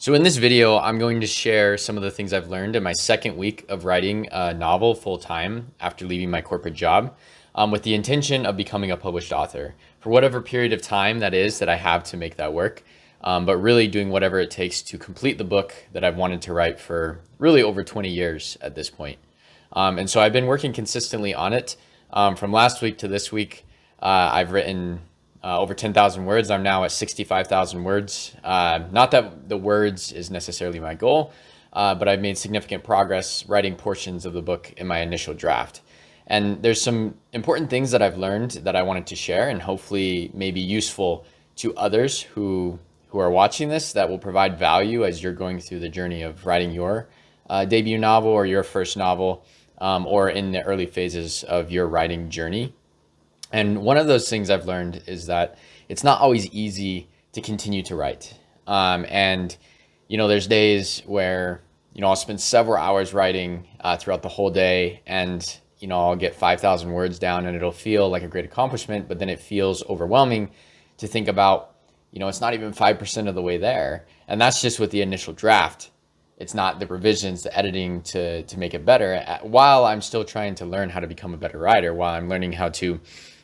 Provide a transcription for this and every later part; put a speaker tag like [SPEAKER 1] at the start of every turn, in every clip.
[SPEAKER 1] So in this video, I'm going to share some of the things I've learned in my second week of writing a novel full time after leaving my corporate job, with the intention of becoming a published author for whatever period of time that is that I have to make that work. But really doing whatever it takes to complete the book that I've wanted to write for really over 20 years at this point. And so I've been working consistently on it. From last week to this week, I've written over 10,000 words. I'm now at 65,000 words. Not that the words is necessarily my goal, but I've made significant progress writing portions of the book in my initial draft. And there's some important things that I've learned that I wanted to share and hopefully may be useful to others who are watching this, that will provide value as you're going through the journey of writing your debut novel or your first novel, or in the early phases of your writing journey. And one of those things I've learned is that it's not always easy to continue to write. And, there's days where, I'll spend several hours writing throughout the whole day, and, I'll get 5,000 words down and it'll feel like a great accomplishment, but then it feels overwhelming to think about, it's not even 5% of the way there. And that's just with the initial draft. It's not the revisions, the editing to make it better, while I'm still trying to learn how to become a better writer, while I'm learning how to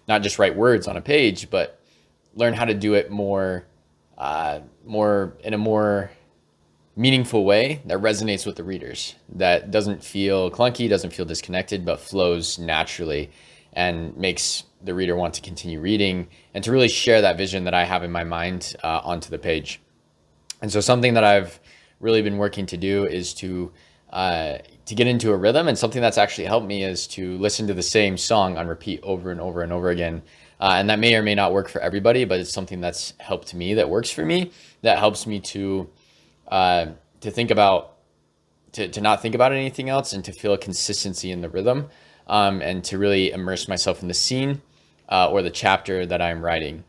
[SPEAKER 1] not just write words on a page, but learn how to do it more in a more meaningful way that resonates with the readers, that doesn't feel clunky, doesn't feel disconnected, but flows naturally and makes the reader want to continue reading and to really share that vision that I have in my mind onto the page. And so something that I've really been working to do is to get into a rhythm, and something that's actually helped me is to listen to the same song on repeat over and over and over again. And that may or may not work for everybody, but it's something that's helped me, that works for me, that helps me to think about, to not think about anything else, and to feel a consistency in the rhythm, and to really immerse myself in the scene or the chapter that I'm writing.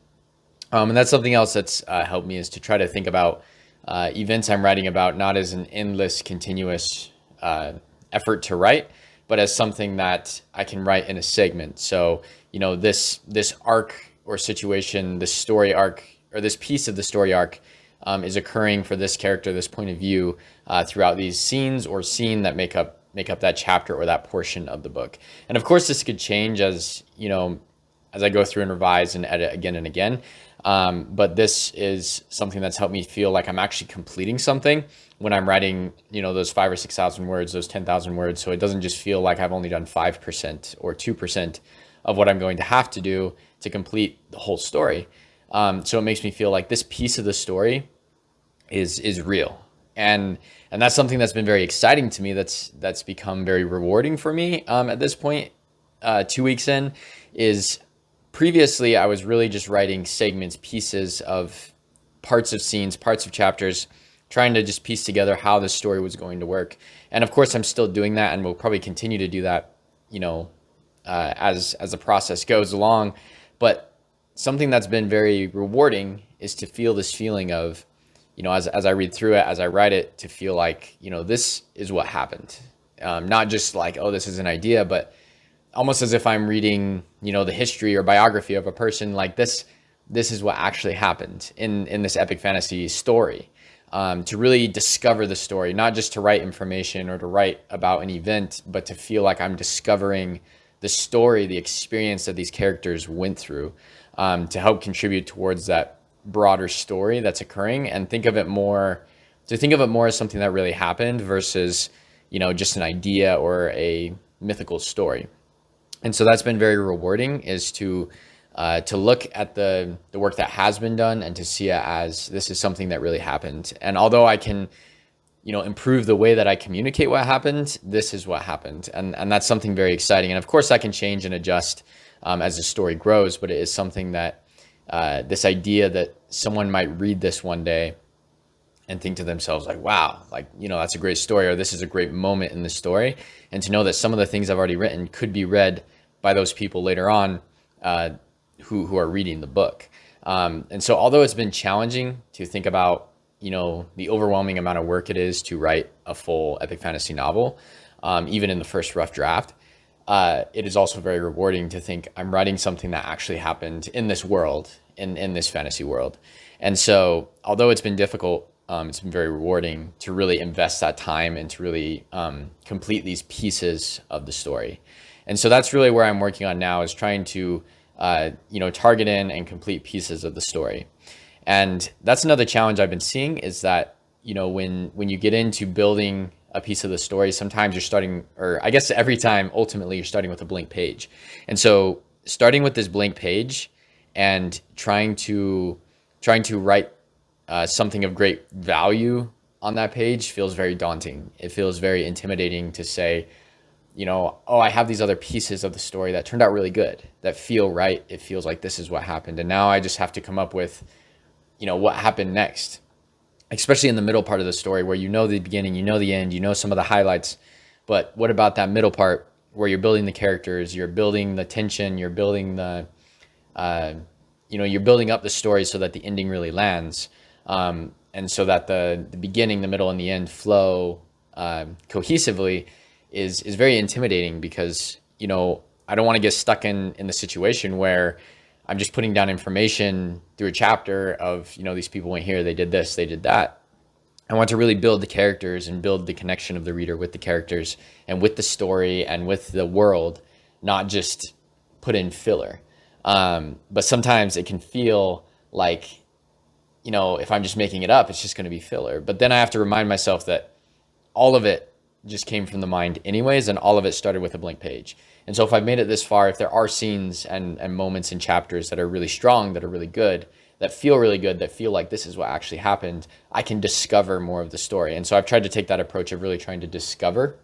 [SPEAKER 1] And that's something else that's helped me, is to try to think about events I'm writing about not as an endless, continuous effort to write, but as something that I can write in a segment. So, this arc or situation, this story arc, or this piece of the story arc is occurring for this character, this point of view, throughout these scenes or scene that make up that chapter or that portion of the book. And of course, this could change as I go through and revise and edit again and again. But this is something that's helped me feel like I'm actually completing something when I'm writing, those 5,000 or 6,000 words, those 10,000 words. So it doesn't just feel like I've only done 5% or 2% of what I'm going to have to do to complete the whole story. So it makes me feel like this piece of the story is real. And that's something that's been very exciting to me. That's become very rewarding for me at this point, 2 weeks in. Is previously I was really just writing segments, pieces of parts of scenes, parts of chapters, trying to just piece together how the story was going to work. And of course, I'm still doing that, and will probably continue to do that, as the process goes along. But something that's been very rewarding is to feel this feeling of, as I read through it, as I write it, to feel like, this is what happened. Not just like, oh, this is an idea, but almost as if I'm reading, the history or biography of a person. Like this is what actually happened in this epic fantasy story. To really discover the story, not just to write information or to write about an event, but to feel like I'm discovering the story, the experience that these characters went through, to help contribute towards that broader story that's occurring, and think of it more as something that really happened versus, just an idea or a mythical story. And so that's been very rewarding, is to look at the work that has been done and to see it as this is something that really happened. And although I can, improve the way that I communicate what happened, this is what happened. And that's something very exciting. And of course I can change and adjust as the story grows, but it is something that this idea that someone might read this one day and think to themselves like, wow, like, that's a great story, or this is a great moment in the story. And to know that some of the things I've already written could be read by those people later on, who are reading the book. And so although it's been challenging to think about, the overwhelming amount of work it is to write a full epic fantasy novel, even in the first rough draft, it is also very rewarding to think I'm writing something that actually happened in this world, in this fantasy world. And so although it's been difficult, It's been very rewarding to really invest that time and to really complete these pieces of the story. And so that's really where I'm working on now, is trying to target in and complete pieces of the story. And that's another challenge I've been seeing, is that when you get into building a piece of the story, sometimes you're starting, or I guess every time, ultimately you're starting with a blank page. And so starting with this blank page and trying to write something of great value on that page feels very daunting. It feels very intimidating to say, oh, I have these other pieces of the story that turned out really good, that feel right. It feels like this is what happened. And now I just have to come up with, what happened next, especially in the middle part of the story, where the beginning, the end, some of the highlights. But what about that middle part where you're building the characters, you're building the tension, you're building you're building up the story so that the ending really lands. And so that the beginning, the middle, and the end flow cohesively is very intimidating, because, I don't want to get stuck in the situation where I'm just putting down information through a chapter of, these people went here, they did this, they did that. I want to really build the characters and build the connection of the reader with the characters and with the story and with the world, not just put in filler. But sometimes it can feel like, if I'm just making it up, it's just going to be filler. But then I have to remind myself that all of it just came from the mind anyways, and all of it started with a blank page. And so if I've made it this far, if there are scenes and moments in chapters that are really strong, that are really good, that feel really good, that feel like this is what actually happened, I can discover more of the story. And so I've tried to take that approach of really trying to discover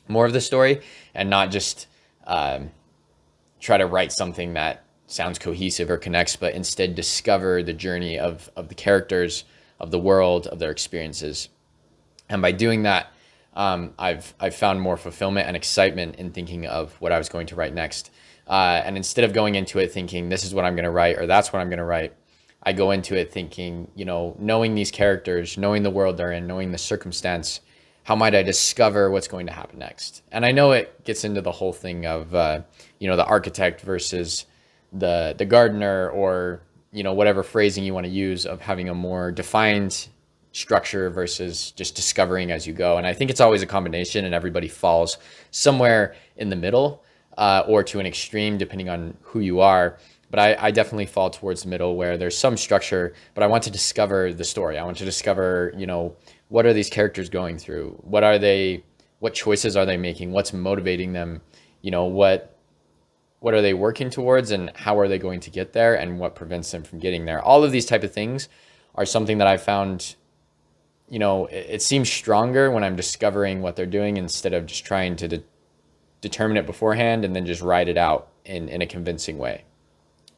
[SPEAKER 1] more of the story, and not just try to write something that sounds cohesive or connects, but instead discover the journey of the characters, of the world, of their experiences. And by doing that, I've found more fulfillment and excitement in thinking of what I was going to write next. And instead of going into it thinking, this is what I'm going to write, or that's what I'm going to write, I go into it thinking, knowing these characters, knowing the world they're in, knowing the circumstance, how might I discover what's going to happen next? And I know it gets into the whole thing of, the architect versus the gardener, or, whatever phrasing you want to use, of having a more defined structure versus just discovering as you go. And I think it's always a combination, and everybody falls somewhere in the middle, or to an extreme, depending on who you are. But I definitely fall towards the middle, where there's some structure, but I want to discover the story. I want to discover, what are these characters going through? What choices are they making? What's motivating them? What are they working towards, and how are they going to get there, and what prevents them from getting there? All of these type of things are something that I found, it seems stronger when I'm discovering what they're doing, instead of just trying to determine it beforehand and then just write it out in a convincing way.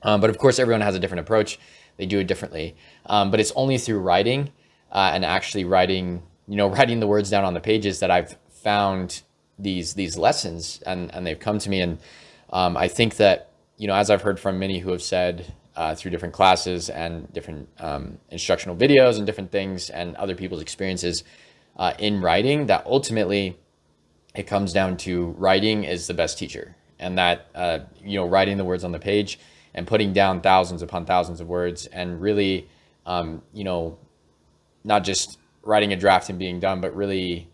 [SPEAKER 1] But of course, everyone has a different approach. They do it differently. But it's only through writing and actually writing the words down on the pages that I've found these lessons, and they've come to me. And I think that, as I've heard from many who have said through different classes and different instructional videos and different things, and other people's experiences in writing, that ultimately it comes down to writing is the best teacher. And that, writing the words on the page and putting down thousands upon thousands of words, and really, not just writing a draft and being done, but really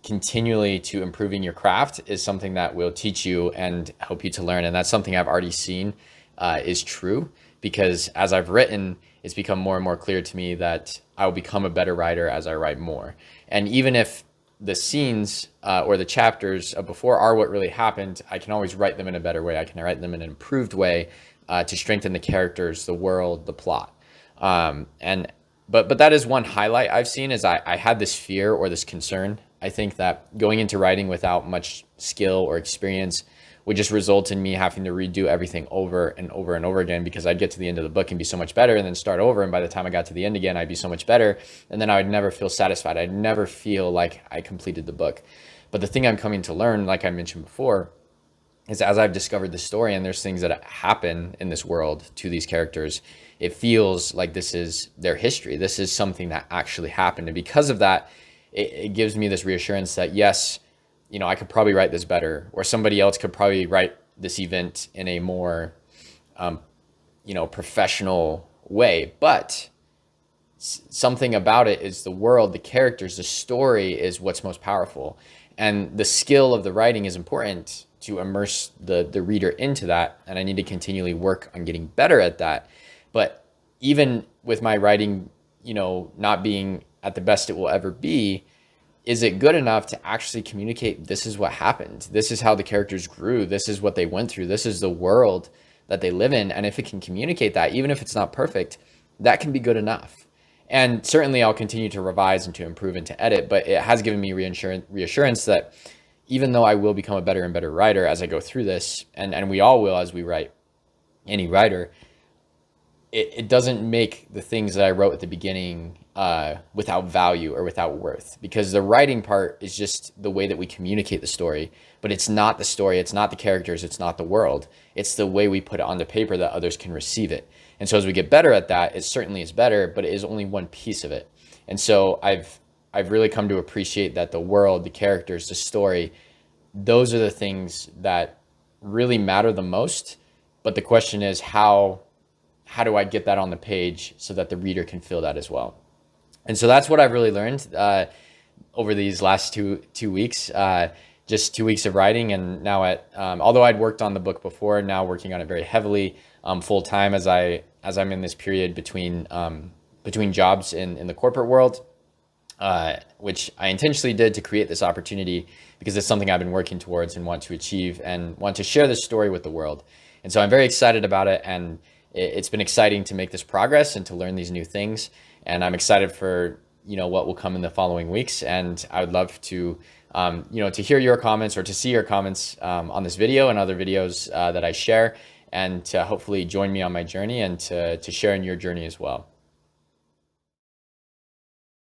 [SPEAKER 1] continually to improving your craft, is something that will teach you and help you to learn. And that's something I've already seen is true, because as I've written, it's become more and more clear to me that I will become a better writer as I write more. And even if the scenes or the chapters before are what really happened, I can always write them in a better way. I can write them in an improved way to strengthen the characters, the world, the plot. But that is one highlight I've seen, is I had this fear or this concern. I think that going into writing without much skill or experience would just result in me having to redo everything over and over and over again, because I'd get to the end of the book and be so much better, and then start over. And by the time I got to the end again, I'd be so much better. And then I would never feel satisfied. I'd never feel like I completed the book. But the thing I'm coming to learn, like I mentioned before, is as I've discovered the story, and there's things that happen in this world to these characters, it feels like this is their history. This is something that actually happened. And because of that, it gives me this reassurance that, yes, I could probably write this better, or somebody else could probably write this event in a more, professional way. But something about it is the world, the characters, the story is what's most powerful. And the skill of the writing is important to immerse the reader into that. And I need to continually work on getting better at that. But even with my writing, not being at the best it will ever be, is it good enough to actually communicate this is what happened? This is how the characters grew. This is what they went through. This is the world that they live in. And if it can communicate that, even if it's not perfect, that can be good enough. And certainly I'll continue to revise and to improve and to edit, but it has given me reassurance that even though I will become a better and better writer as I go through this, and we all will as we write any writer, it doesn't make the things that I wrote at the beginning without value or without worth, because the writing part is just the way that we communicate the story, but it's not the story, it's not the characters, it's not the world. It's the way we put it on the paper that others can receive it. And so as we get better at that, it certainly is better, but it is only one piece of it. And so I've really come to appreciate that the world, the characters, the story, those are the things that really matter the most. But the question is, how do I get that on the page so that the reader can feel that as well? And so that's what I've really learned over these last two weeks, just 2 weeks of writing. And now although I'd worked on the book before, now working on it very heavily, full time as I'm in this period between jobs in the corporate world, which I intentionally did to create this opportunity because it's something I've been working towards and want to achieve and want to share this story with the world. And so I'm very excited about it, and it's been exciting to make this progress and to learn these new things. And I'm excited for, what will come in the following weeks. And I would love to, to hear your comments or to see your comments on this video and other videos that I share, and to hopefully join me on my journey and to share in your journey as well.